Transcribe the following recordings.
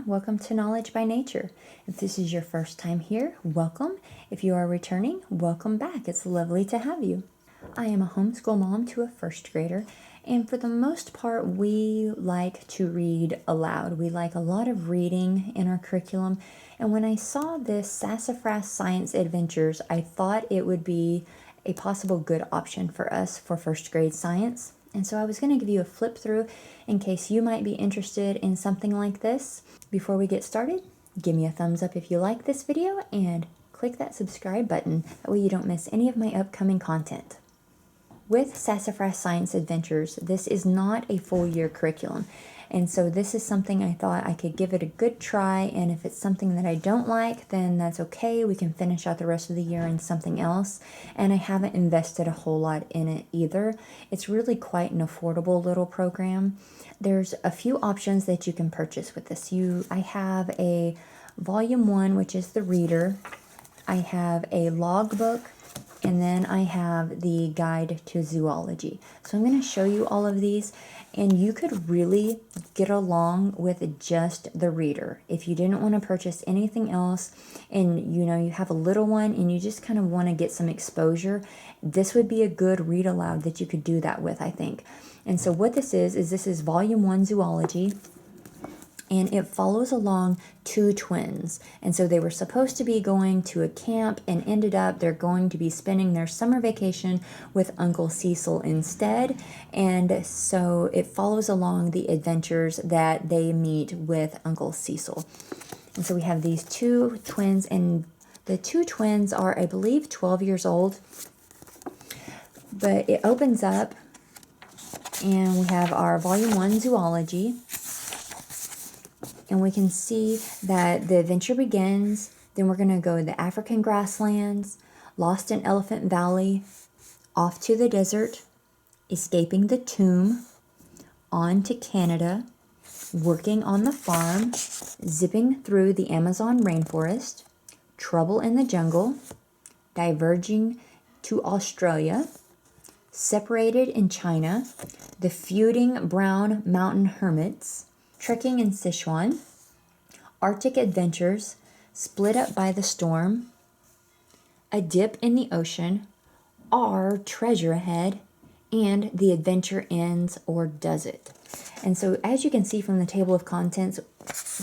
welcome to Knowledge by Nature. If this is your first time here, welcome. If you are returning, welcome back. It's lovely to have you. I am a homeschool mom to a first grader, and for the most part, we like to read aloud. We like a lot of reading in our curriculum, and when I saw this Sassafras Science Adventures, I thought it would be a possible good option for us for first grade science. And so I was going to give you a flip through in case you might be interested in something like this. Before we get started, give me a thumbs up if you like this video and click that subscribe button. That way you don't miss any of my upcoming content. With Sassafras Science Adventures, this is not a full year curriculum. And so this is something I thought I could give it a good try, and if it's something that I don't like, then that's okay. We can finish out the rest of the year in something else. And I haven't invested a whole lot in it either. It's really quite an affordable little program. There's a few options that you can purchase with this. I have a Volume 1, which is the reader. I have a logbook. And then I have the guide to zoology. So I'm going to show you all of these, and you could really get along with just the reader. If you didn't want to purchase anything else, and you have a little one and you just kind of want to get some exposure, this would be a good read aloud that you could do that with, I think. And so what this is Volume 1 Zoology. And it follows along two twins. And so they were supposed to be going to a camp and ended up they're going to be spending their summer vacation with Uncle Cecil instead. And so it follows along the adventures that they meet with Uncle Cecil. And so we have these two twins, and the two twins are, I believe, 12 years old. But it opens up and we have our Volume 1 Zoology. And we can see that the adventure begins. Then we're going to go to the African grasslands, lost in Elephant Valley, off to the desert, escaping the tomb, on to Canada, working on the farm, zipping through the Amazon rainforest, trouble in the jungle, diverging to Australia, separated in China, the feuding brown mountain hermits, trekking in Sichuan, Arctic adventures, split up by the storm, a dip in the ocean, our treasure ahead, and the adventure ends or does it. And so as you can see from the table of contents,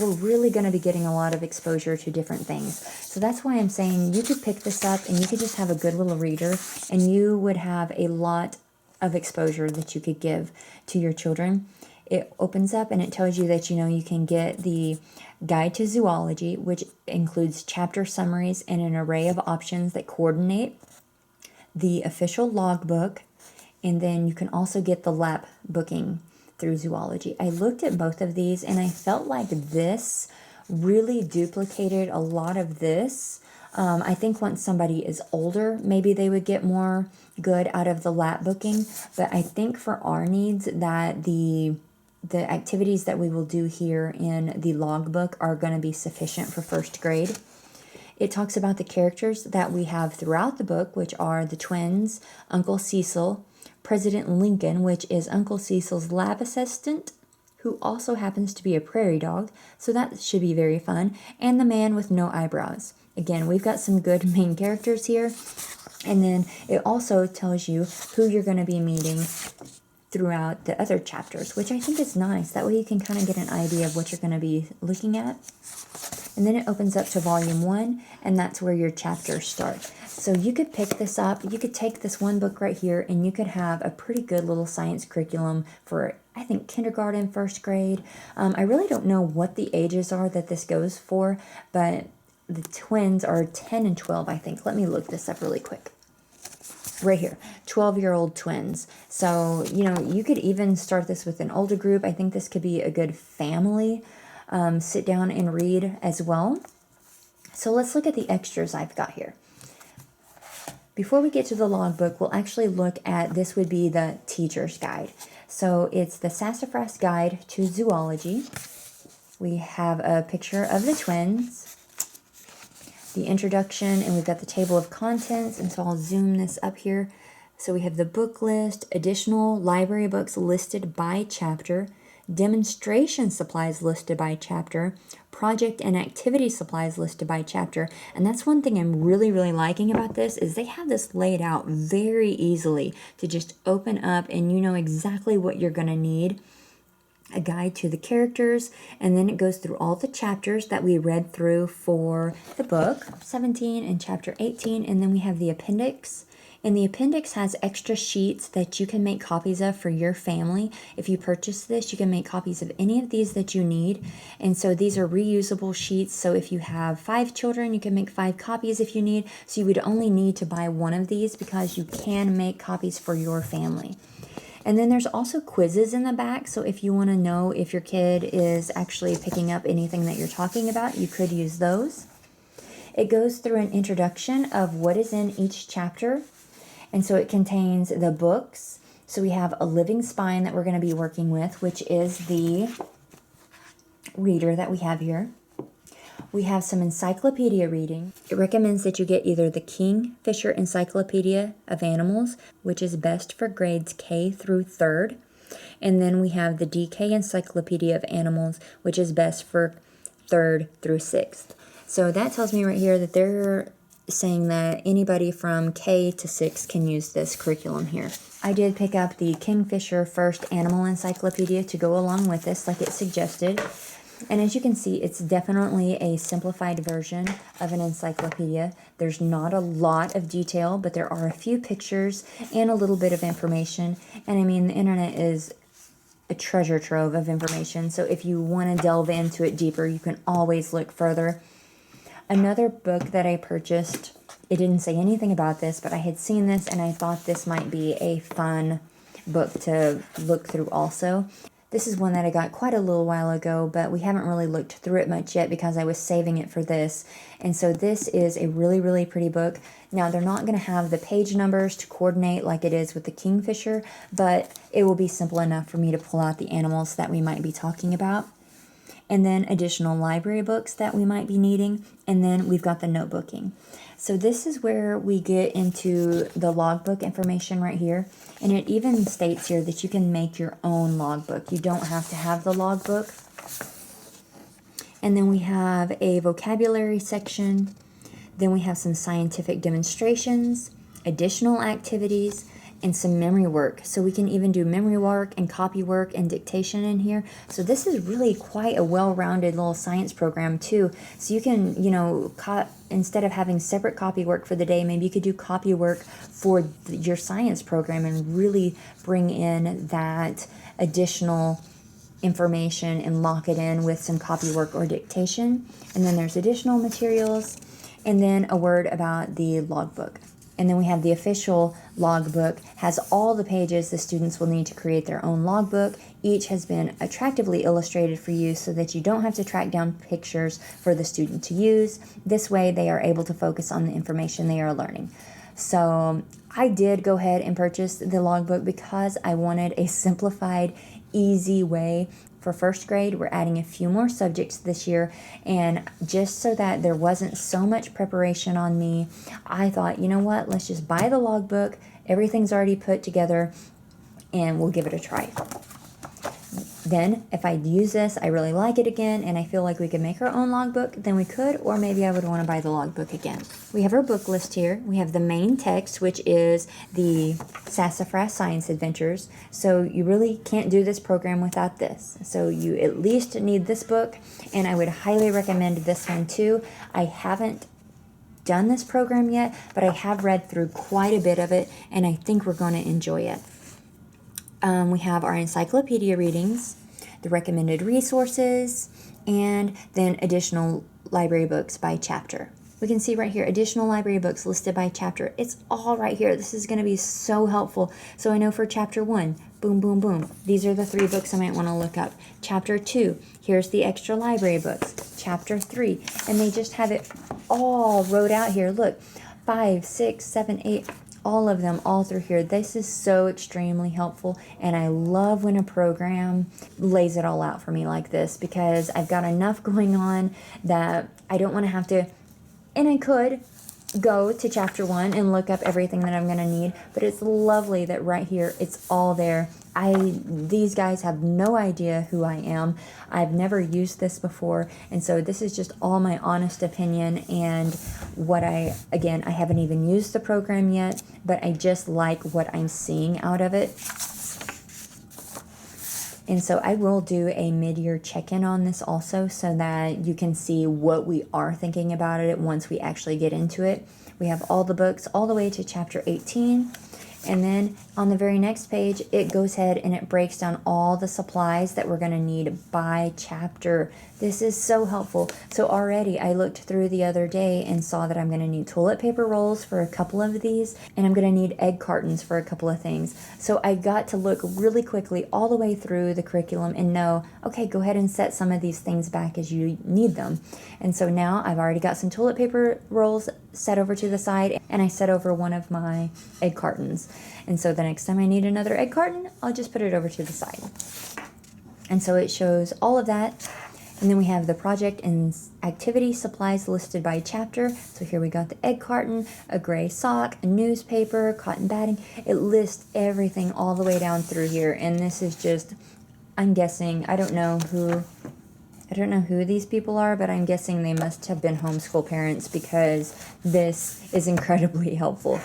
we're really going to be getting a lot of exposure to different things. So that's why I'm saying you could pick this up and you could just have a good little reader, and you would have a lot of exposure that you could give to your children. It opens up and it tells you that you can get the guide to zoology, which includes chapter summaries and an array of options that coordinate, the official logbook, and then you can also get the lap booking through zoology. I looked at both of these and I felt like this really duplicated a lot of this. I think once somebody is older, maybe they would get more good out of the lap booking, but I think for our needs that the activities that we will do here in the logbook are going to be sufficient for first grade. It talks about the characters that we have throughout the book, which are the twins, Uncle Cecil, President Lincoln, which is Uncle Cecil's lab assistant, who also happens to be a prairie dog, so that should be very fun, and the man with no eyebrows. Again, we've got some good main characters here, and then it also tells you who you're going to be meeting throughout the other chapters, which I think is nice. That way you can kind of get an idea of what you're going to be looking at. And then it opens up to Volume 1, and that's where your chapters start. So you could pick this up. You could take this one book right here, and you could have a pretty good little science curriculum for, I think, kindergarten, first grade. I really don't know what the ages are that this goes for, but the twins are 10 and 12, I think. Let me look this up really quick. Right here, 12-year-old twins. So, you could even start this with an older group. I think this could be a good family sit down and read as well. So let's look at the extras I've got here. Before we get to the logbook, we'll actually look at, this would be the teacher's guide. So it's the Sassafras Guide to Zoology. We have a picture of the twins, the introduction, and we've got the table of contents, and so I'll zoom this up here. So we have the book list, additional library books listed by chapter, demonstration supplies listed by chapter, project and activity supplies listed by chapter. And that's one thing I'm really, really liking about this is they have this laid out very easily to just open up and you know exactly what you're going to need. A guide to the characters, and then it goes through all the chapters that we read through for the book, 17 and chapter 18, and then we have the appendix. And the appendix has extra sheets that you can make copies of for your family. If you purchase this, you can make copies of any of these that you need. And so these are reusable sheets. So if you have 5 children, you can make 5 copies if you need. So you would only need to buy one of these because you can make copies for your family. And then there's also quizzes in the back. So if you want to know if your kid is actually picking up anything that you're talking about, you could use those. It goes through an introduction of what is in each chapter. And so it contains the books. So we have A Living Spine that we're going to be working with, which is the reader that we have here. We have some encyclopedia reading. It recommends that you get either the Kingfisher Encyclopedia of Animals, which is best for grades K through 3rd. And then we have the DK Encyclopedia of Animals, which is best for 3rd through 6th. So that tells me right here that they're saying that anybody from K to 6 can use this curriculum here. I did pick up the Kingfisher First Animal Encyclopedia to go along with this, like it suggested. And as you can see, it's definitely a simplified version of an encyclopedia. There's not a lot of detail, but there are a few pictures and a little bit of information. And I mean, the internet is a treasure trove of information. So if you want to delve into it deeper, you can always look further. Another book that I purchased, it didn't say anything about this, but I had seen this and I thought this might be a fun book to look through also. This is one that I got quite a little while ago, but we haven't really looked through it much yet because I was saving it for this. And so this is a really, really pretty book. Now, they're not going to have the page numbers to coordinate like it is with the Kingfisher, but it will be simple enough for me to pull out the animals that we might be talking about. And then additional library books that we might be needing. And then we've got the notebooking. So this is where we get into the logbook information right here. And it even states here that you can make your own logbook. You don't have to have the logbook. And then we have a vocabulary section. Then we have some scientific demonstrations, additional activities, and some memory work. So we can even do memory work and copy work and dictation in here. So this is really quite a well-rounded little science program too. So you can, instead of having separate copy work for the day, maybe you could do copy work for your science program and really bring in that additional information and lock it in with some copy work or dictation. And then there's additional materials, and then a word about the logbook. And then we have the official logbook, has all the pages the students will need to create their own logbook. Each has been attractively illustrated for you so that you don't have to track down pictures for the student to use. This way they are able to focus on the information they are learning. So I did go ahead and purchase the logbook because I wanted a simplified, easy way. For first grade, we're adding a few more subjects this year, and just so that there wasn't so much preparation on me, I thought, you know what, let's just buy the logbook. Everything's already put together, and we'll give it a try. Then, if I use this, I really like it again, and I feel like we could make our own logbook, then we could, or maybe I would want to buy the logbook again. We have our book list here. We have the main text, which is the Sassafras Science Adventures. So you really can't do this program without this. So you at least need this book, and I would highly recommend this one too. I haven't done this program yet, but I have read through quite a bit of it, and I think we're going to enjoy it. We have our encyclopedia readings, the recommended resources, and then additional library books by chapter. We can see right here, additional library books listed by chapter. It's all right here. This is going to be so helpful. So I know for chapter 1, boom, boom, boom. These are the 3 books I might want to look up. Chapter 2, here's the extra library books. Chapter 3, and they just have it all wrote out here. Look, 5, 6, 7, 8, all of them all through here. This is so extremely helpful, and I love when a program lays it all out for me like this, because I've got enough going on that I don't want to have to, and I could, go to chapter 1 and look up everything that I'm going to need, but it's lovely that right here it's all there. These guys have no idea who I am. I've never used this before, and so this is just all my honest opinion and what I haven't even used the program yet, but I just like what I'm seeing out of it. And so I will do a mid-year check-in on this also, so that you can see what we are thinking about it once we actually get into it. We have all the books all the way to chapter 18. And then on the very next page, it goes ahead and it breaks down all the supplies that we're going to need by chapter. This is so helpful. So already I looked through the other day and saw that I'm going to need toilet paper rolls for a couple of these, and I'm going to need egg cartons for a couple of things. So I got to look really quickly all the way through the curriculum and know, okay, go ahead and set some of these things back as you need them. And so now I've already got some toilet paper rolls set over to the side, and I set over one of my egg cartons. And so the next time I need another egg carton, I'll just put it over to the side. And so it shows all of that. And then we have the project and activity supplies listed by chapter. So here we got the egg carton, a gray sock, a newspaper, cotton batting. It lists everything all the way down through here. And this is just, I'm guessing, I don't know who these people are, but I'm guessing they must have been homeschool parents, because this is incredibly helpful.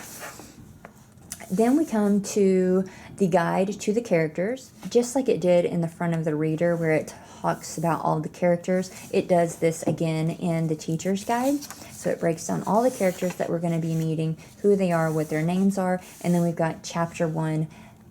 Then we come to the guide to the characters, just like it did in the front of the reader where it talks about all the characters. It does this again in the teacher's guide. So it breaks down all the characters that we're going to be meeting, who they are, what their names are, and then we've got chapter 1,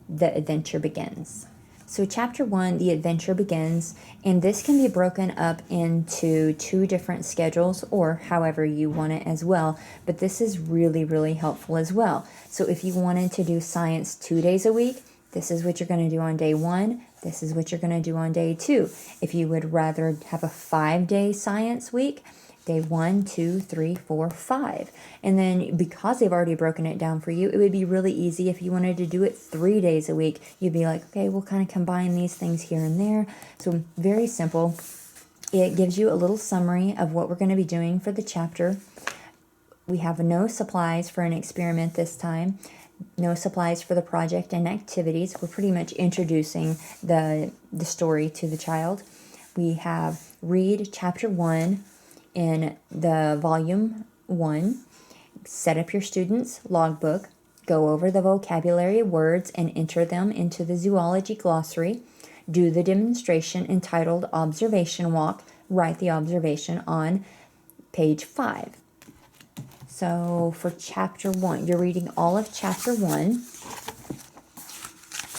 the adventure begins. So chapter 1, the adventure begins, and this can be broken up into 2 different schedules, or however you want it as well, but this is really, really helpful as well. So if you wanted to do science 2 days a week, this is what you're going to do on day 1, this is what you're going to do on day 2. If you would rather have a 5-day science week, day 1, 2, 3, 4, 5. And then because they've already broken it down for you, it would be really easy if you wanted to do it 3 days a week. You'd be like, okay, we'll kind of combine these things here and there. So very simple. It gives you a little summary of what we're going to be doing for the chapter. We have no supplies for an experiment this time. No supplies for the project and activities. We're pretty much introducing the story to the child. We have read chapter 1 in the volume 1, set up your student's logbook, go over the vocabulary words and enter them into the zoology glossary, do the demonstration entitled Observation Walk, write the observation on page 5. So for chapter 1, you're reading all of chapter 1,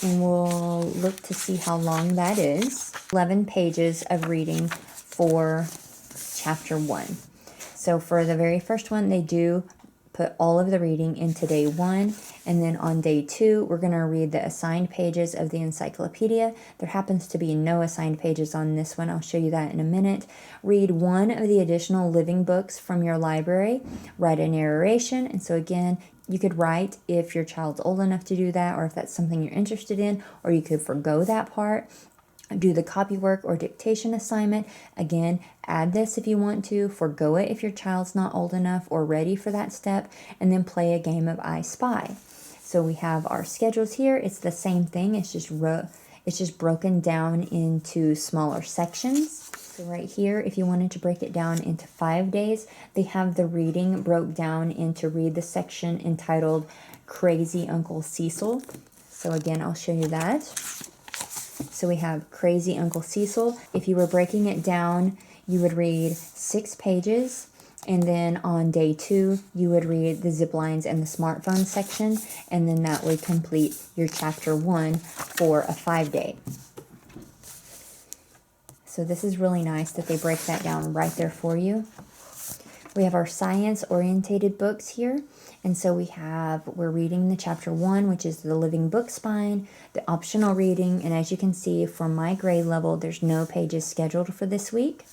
and we'll look to see how long that is. 11 pages of reading for chapter 1. So for the very first one, they do put all of the reading into day 1, and then on day 2, we're going to read the assigned pages of the encyclopedia. There happens to be no assigned pages on this one. I'll show you that in a minute. Read one of the additional living books from your library. Write a narration, and so again, you could write if your child's old enough to do that, or if that's something you're interested in, or you could forgo that part. Do the copywork or dictation assignment. Again, add this if you want to, forgo it if your child's not old enough or ready for that step, and then play a game of I Spy. So we have our schedules here. It's the same thing. It's just broken down into smaller sections. So right here, if you wanted to break it down into 5 days, they have the reading broke down into read the section entitled Crazy Uncle Cecil. So again, I'll show you that. So we have Crazy Uncle Cecil. If you were breaking it down, you would read 6 pages, and then on day 2, you would read the zip lines and the smartphone section, and then that would complete your chapter 1 for a 5-day. So this is really nice that they break that down right there for you. We have our science-orientated books here. And so we're reading the chapter 1, which is the living book spine, the optional reading. And as you can see, for my grade level, there's no pages scheduled for this week.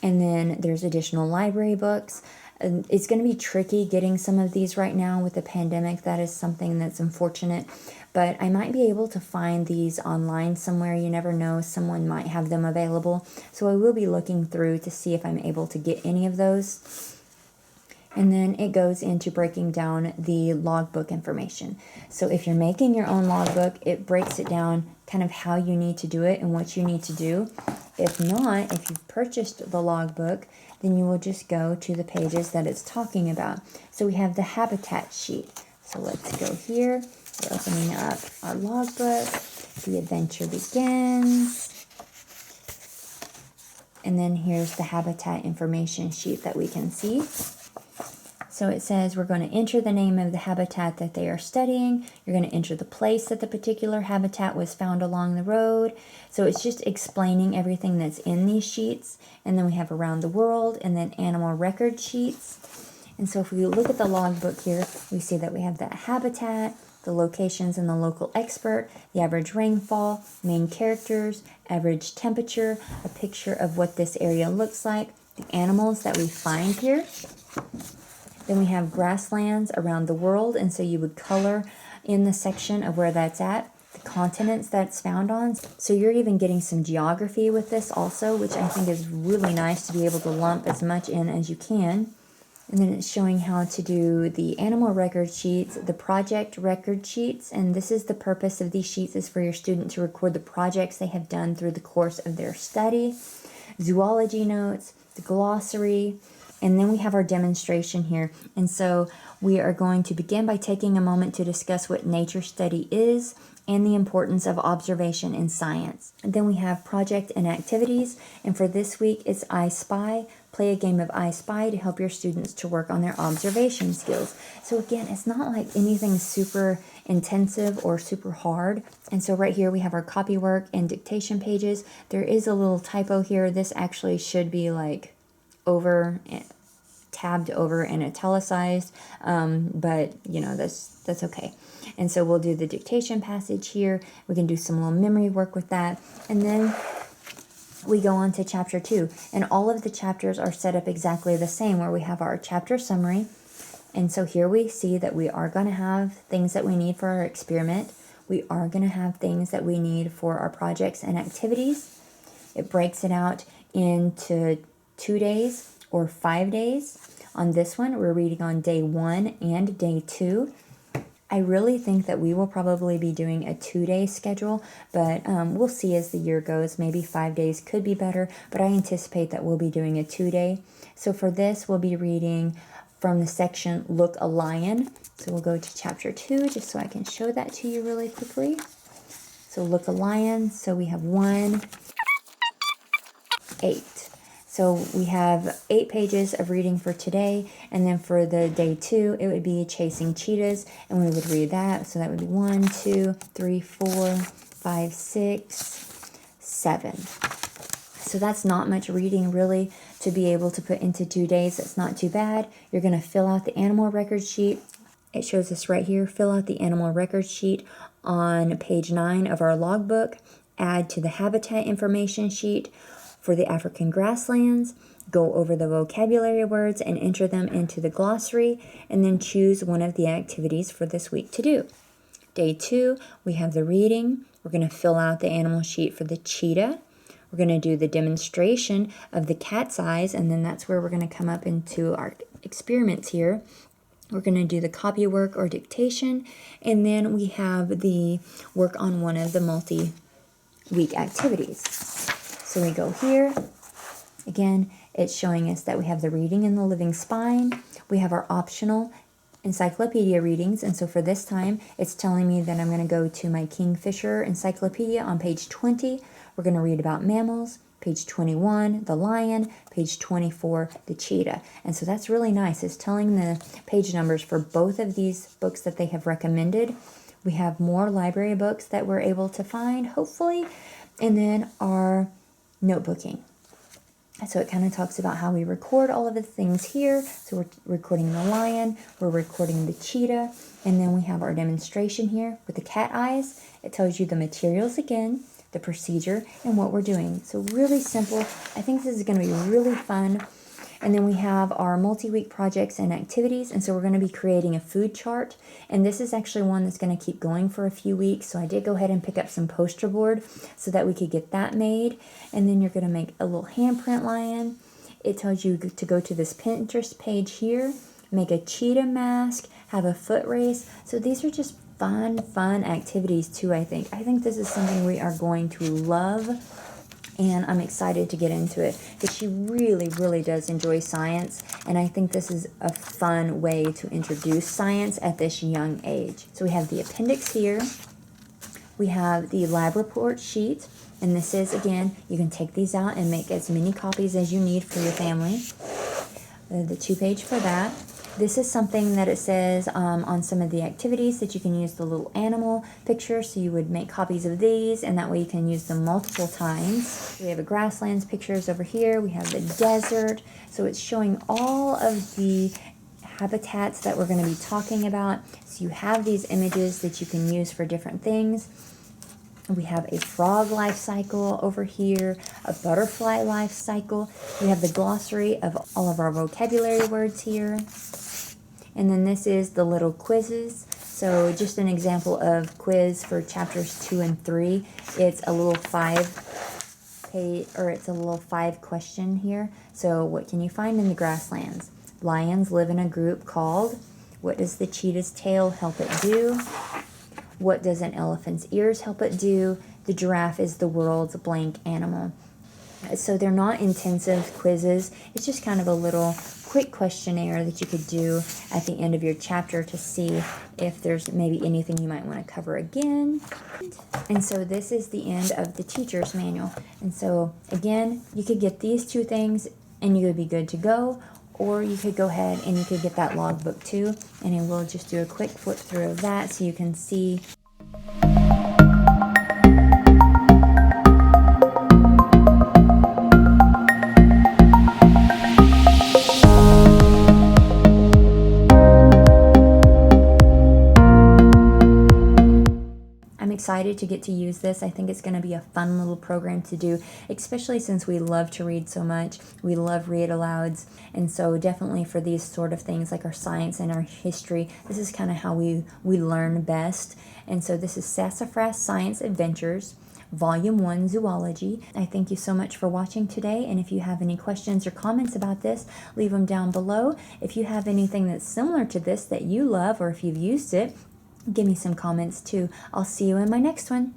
And then there's additional library books. And it's going to be tricky getting some of these right now with the pandemic. That is something that's unfortunate. But I might be able to find these online somewhere. You never know. Someone might have them available. So I will be looking through to see if I'm able to get any of those. And then it goes into breaking down the logbook information. So if you're making your own logbook, it breaks it down kind of how you need to do it and what you need to do. If not, if you've purchased the logbook, then you will just go to the pages that it's talking about. So we have the habitat sheet. So let's go here. We're opening up our logbook. The adventure begins. And then here's the habitat information sheet that we can see. So it says we're going to enter the name of the habitat that they are studying. You're going to enter the place that the particular habitat was found along the road. So it's just explaining everything that's in these sheets. And then we have around the world and then animal record sheets. And so if we look at the logbook here, we see that we have the habitat, the locations and the local expert, the average rainfall, main characters, average temperature, a picture of what this area looks like, the animals that we find here. Then we have grasslands around the world, and so you would color in the section of where that's at, the continents that's found on. So you're even getting some geography with this also, which I think is really nice to be able to lump as much in as you can. And then it's showing how to do the animal record sheets, the project record sheets, and this is the purpose of these sheets is for your student to record the projects they have done through the course of their study, zoology notes, the glossary, and then we have our demonstration here. And so we are going to begin by taking a moment to discuss what nature study is and the importance of observation in science. And then we have project and activities, and for this week it's I Spy. Play a game of I Spy to help your students to work on their observation skills. So again, it's not like anything super intensive or super hard. And so right here we have our copy work and dictation pages. There is a little typo here. This actually should be like tabbed over and italicized, but you know, that's okay. And so we'll do the dictation passage here. We can do some little memory work with that, and then we go on to chapter 2, and all of the chapters are set up exactly the same, where we have our chapter summary. And so here we see that we are going to have things that we need for our experiment. We are going to have things that we need for our projects and activities. It breaks it out into 2 days or 5 days. On this one, we're reading on day 1 and day 2. I really think that we will probably be doing a 2-day schedule, but we'll see as the year goes. Maybe 5 days could be better, but I anticipate that we'll be doing a 2-day. So for this, we'll be reading from the section Look a Lion. So we'll go to chapter 2 just so I can show that to you really quickly. So Look a Lion. So we have 1, 8. So we have 8 pages of reading for today, and then for the day 2, it would be Chasing Cheetahs, and we would read that. So that would be 1, 2, 3, 4, 5, 6, 7. So that's not much reading really to be able to put into 2 days. That's not too bad. You're going to fill out the animal record sheet. It shows us right here. Fill out the animal record sheet on page 9 of our logbook. Add to the habitat information sheet for the African grasslands. Go over the vocabulary words and enter them into the glossary, and then choose one of the activities for this week to do. Day 2, we have the reading. We're going to fill out the animal sheet for the cheetah. We're going to do the demonstration of the cat's eyes, and then that's where we're going to come up into our experiments here. We're going to do the copy work or dictation, and then we have the work on one of the multi-week activities. So we go here. Again, it's showing us that we have the reading in the living spine. We have our optional encyclopedia readings, and so for this time, it's telling me that I'm going to go to my Kingfisher Encyclopedia on page 20. We're going to read about mammals. Page 21, the lion. Page 24, the cheetah. And so that's really nice. It's telling the page numbers for both of these books that they have recommended. We have more library books that we're able to find, hopefully, and then our notebooking. So it kind of talks about how we record all of the things here. So we're recording the lion, we're recording the cheetah, and then we have our demonstration here with the cat eyes. It tells you the materials again, the procedure, and what we're doing. So really simple. I think this is going to be really fun. And then we have our multi-week projects and activities. And so we're going to be creating a food chart. And this is actually one that's going to keep going for a few weeks. So I did go ahead and pick up some poster board so that we could get that made. And then you're going to make a little handprint lion. It tells you to go to this Pinterest page here make a cheetah mask, have a foot race. So these are just fun activities too, I think. I think this is something we are going to love, and I'm excited to get into it because she really does enjoy science, and I think this is a fun way to introduce science at this young age. So we have the appendix here. We have the lab report sheet, and this is, again, you can take these out and make as many copies as you need for your family. The 2-page for that. This is something that it says on some of the activities that you can use the little animal picture, so you would make copies of these, and that way you can use them multiple times. We have a grasslands pictures over here. We have the desert, so it's showing all of the habitats that we're going to be talking about. So you have these images that you can use for different things. We have a frog life cycle over here, a butterfly life cycle. We have the glossary of all of our vocabulary words here. And then this is the little quizzes. So just an example of quiz for chapters 2 and 3. It's a little 5 question here. So what can you find in the grasslands? Lions live in a group called. What does the cheetah's tail help it do? What does an elephant's ears help it do? The giraffe is the world's blank animal. So they're not intensive quizzes. It's just kind of a little quick questionnaire that you could do at the end of your chapter to see if there's maybe anything you might want to cover again. And so this is the end of the teacher's manual. And so again, you could get these 2 things and you would be good to go, or you could go ahead and you could get that logbook too, and I will just do a quick flip through of that so you can see. Excited to get to use this. I think it's going to be a fun little program to do, especially since we love to read so much. We love read-alouds, and so definitely for these sort of things like our science and our history, this is kind of how we learn best. And so this is Sassafras Science Adventures Volume 1 Zoology. I thank you so much for watching today, and if you have any questions or comments about this, leave them down below. If you have anything that's similar to this that you love, or if you've used it, give me some comments too. I'll see you in my next one.